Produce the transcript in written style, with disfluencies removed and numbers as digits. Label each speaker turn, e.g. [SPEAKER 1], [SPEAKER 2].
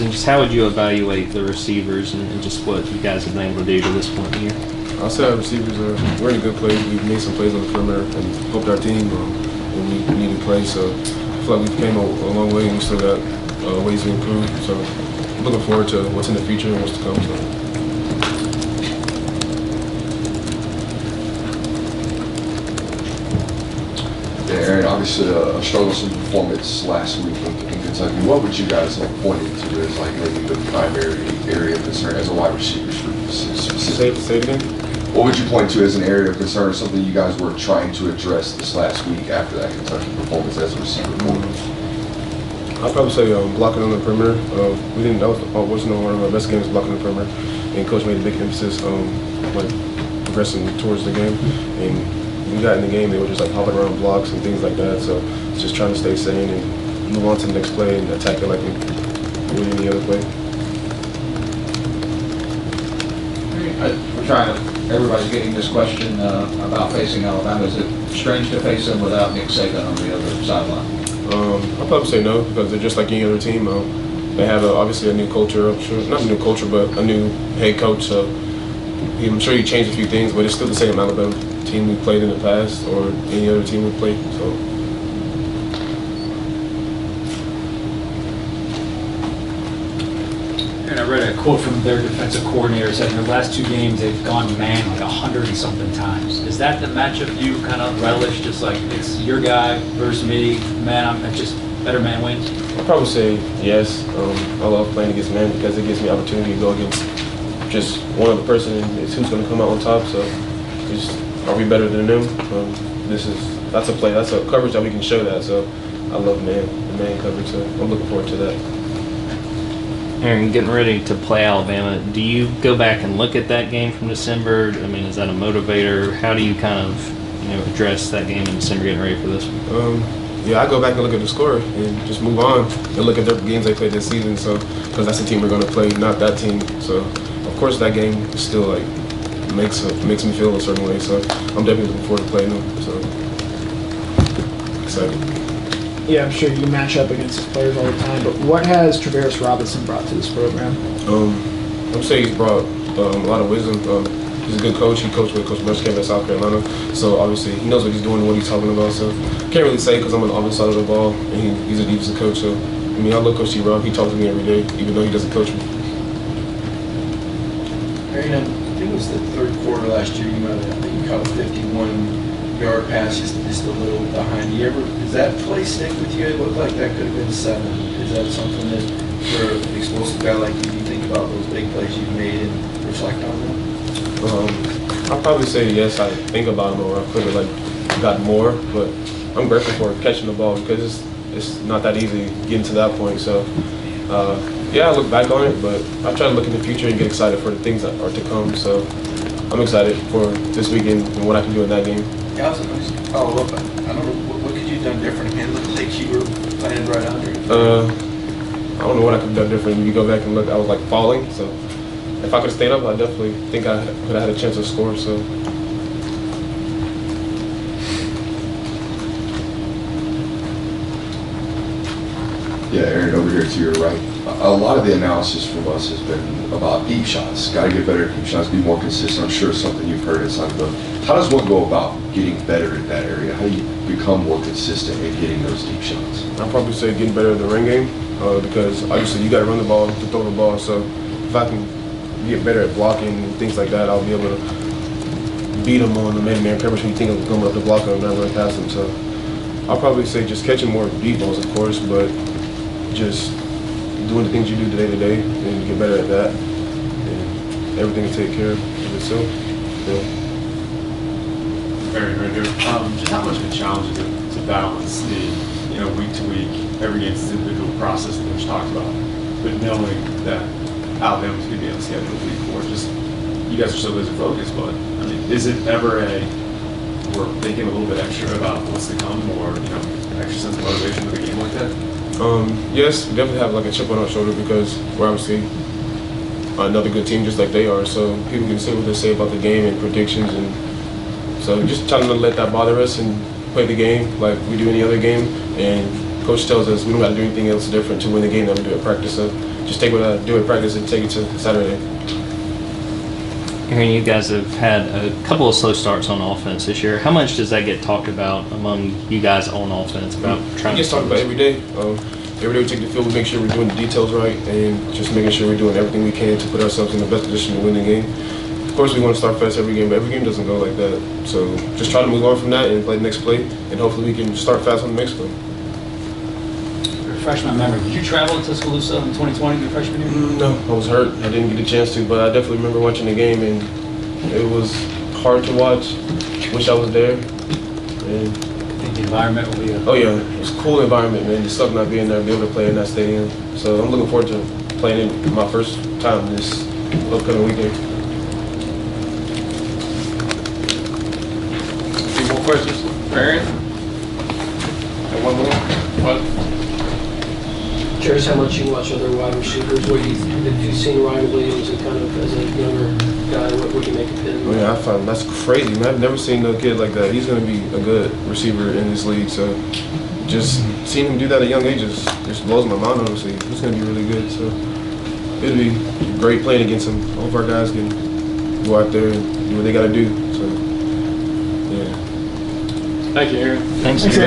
[SPEAKER 1] and just how would you evaluate the receivers and just what you guys have been able to do to this point in the year?
[SPEAKER 2] I'll say our receivers we're in a good place. We've made some plays on the perimeter and helped our team when we needed plays. So I feel like we've came a long way and we still got ways to improve. So I'm looking forward to what's in the future and what's to come. So.
[SPEAKER 3] Yeah, Arian, obviously a strugglesome performance last week in Kentucky. What would you guys have pointed to as like maybe the primary area of concern as a wide receiver specifically?
[SPEAKER 2] Say it again?
[SPEAKER 3] What would you point to as an area of concern or something you guys were trying to address this last week after that Kentucky performance as a receiver?
[SPEAKER 2] I'd probably say blocking on the perimeter. That wasn't one of our best games, blocking the perimeter. And coach made a big emphasis like progressing towards the game. And when we got in the game, they were just like hopping around blocks and things like that. So it's just trying to stay sane and move on to the next play and attack it like we would any other play.
[SPEAKER 4] Everybody's getting this question about facing Alabama. Is it strange to face them without Nick Saban on the other sideline?
[SPEAKER 2] I'll probably say no, because they're just like any other team. They have obviously a new culture. Not a new culture, but a new head coach. So I'm sure he changed a few things, but it's still the same Alabama team we played in the past or any other team we played. So.
[SPEAKER 5] And I read a quote from their defensive coordinator said in their last 2 games they've gone man like 100 and something times. Is that the matchup you kind of relish? Just like it's your guy versus me, man, I'm just better man wins?
[SPEAKER 2] I'll probably say yes. I love playing against man because it gives me opportunity to go against just one other person and it's who's going to come out on top. So are we better than them? That's a play. That's a coverage that we can show that. So I love the man coverage. So I'm looking forward to that.
[SPEAKER 1] Aaron, getting ready to play Alabama, do you go back and look at that game from December? I mean, is that a motivator? How do you kind of address that game in December, getting ready for this one?
[SPEAKER 2] Yeah, I go back and look at the score and just move on and look at the games they played this season. So because that's the team we're going to play, not that team. So of course that game still like makes me feel a certain way. So I'm definitely looking forward to playing them. So excited.
[SPEAKER 6] Yeah, I'm sure you match up against his players all the time, but what has Travaris Robinson brought to this program?
[SPEAKER 2] I'm saying he's brought a lot of wisdom. He's a good coach. He coached with Coach Muschamp at South Carolina, so obviously he knows what he's doing and what he's talking about. So can't really say because I'm on the offensive side of the ball, and he's a defensive coach. So I mean, I love Coach T-Rob. He talks to me every day, even though he doesn't coach me.
[SPEAKER 7] Arian, I think it was the third quarter last year. I think you caught a 51-yard pass, just a little behind. Does that play stick with you? It looked like that could have been 7. Is that something that for an explosive guy like you think about those big plays you've made and reflect on them?
[SPEAKER 2] I'll probably say yes. I think about them, or I could have got more, but I'm grateful for catching the ball because it's not that easy getting to that point. So yeah, I look back on it, but I try to look in the future and get excited for the things that are to come. So I'm excited for this weekend and what I can do in that game.
[SPEAKER 7] Yeah, that's a nice follow-up. I don't know, what could you have done different? It looked like you were playing right under it.
[SPEAKER 2] I don't know what I could have done different. If you go back and look, I was falling. So if I could have stayed up, I definitely think I could have had a chance to score. So.
[SPEAKER 3] Yeah, Arian, over here to your right. A lot of the analysis from us has been about deep shots. Got to get better at deep shots, be more consistent. I'm sure it's something you've heard inside the. How does one go about getting better in that area? How do you become more consistent in getting those deep shots?
[SPEAKER 2] I'd probably say getting better at the run game because obviously you got to run the ball to throw the ball. So if I can get better at blocking and things like that, I'll be able to beat them on the man-to-man coverage when you think of coming up the block and not run past them. So I'll probably say just catching more deep balls, of course, but just doing the things you do day to day and get better at that, and everything will take care of itself. Yeah.
[SPEAKER 8] Very, very good. Just how much of a challenge is it to balance the, week to week, every game's an individual process that we talked about, but knowing that Alabama's going to be on the schedule week 4, just you guys are so laser focused, but I mean, is it ever we're thinking a little bit extra about what's to come, or extra sense of motivation with a game like that?
[SPEAKER 2] Yes, we definitely have a chip on our shoulder because we're obviously another good team just like they are. So people can say what they say about the game and predictions, and so just trying to let that bother us and play the game like we do any other game. And coach tells us we don't got to do anything else different to win the game that we do at practice. So just take what I do in practice and take it to Saturday.
[SPEAKER 1] Aaron, you guys have had a couple of slow starts on offense this year. How much does that get talked about among you guys on offense about trying
[SPEAKER 2] We just talk about every day. Every day we take the field, we make sure we're doing the details right, and just making sure we're doing everything we can to put ourselves in the best position to win the game. Of course, we want to start fast every game, but every game doesn't go like that. So just try to move on from that and play the next play, and hopefully we can start fast on the next play.
[SPEAKER 5] Refresh my memory. Did you travel to Tuscaloosa in 2020, your freshman year?
[SPEAKER 2] No, I was hurt. I didn't get a chance to, but I definitely remember watching the game, and it was hard to watch. Wish I was there. And
[SPEAKER 5] I think the environment will be
[SPEAKER 2] oh yeah, it was a cool environment, man. It sucked not being there, be able to play in that stadium. So I'm looking forward to playing it my first time this upcoming weekend.
[SPEAKER 9] Any more questions for Arian? Got one more? What?
[SPEAKER 10] Curious how much you watch other wide receivers. What have you seen Ryan Williams and kind of as a younger guy? What do you make of him?
[SPEAKER 2] Yeah, I find that's crazy, man. I've never seen no kid like that. He's going to be a good receiver in this league. So just seeing him do that at young age just blows my mind, honestly. He's going to be really good. So it'll be great playing against him. All of our guys can go out there and do what they got to do. So, yeah.
[SPEAKER 9] Thank you, Aaron.
[SPEAKER 1] Thanks,
[SPEAKER 6] Thanks,
[SPEAKER 1] Aaron.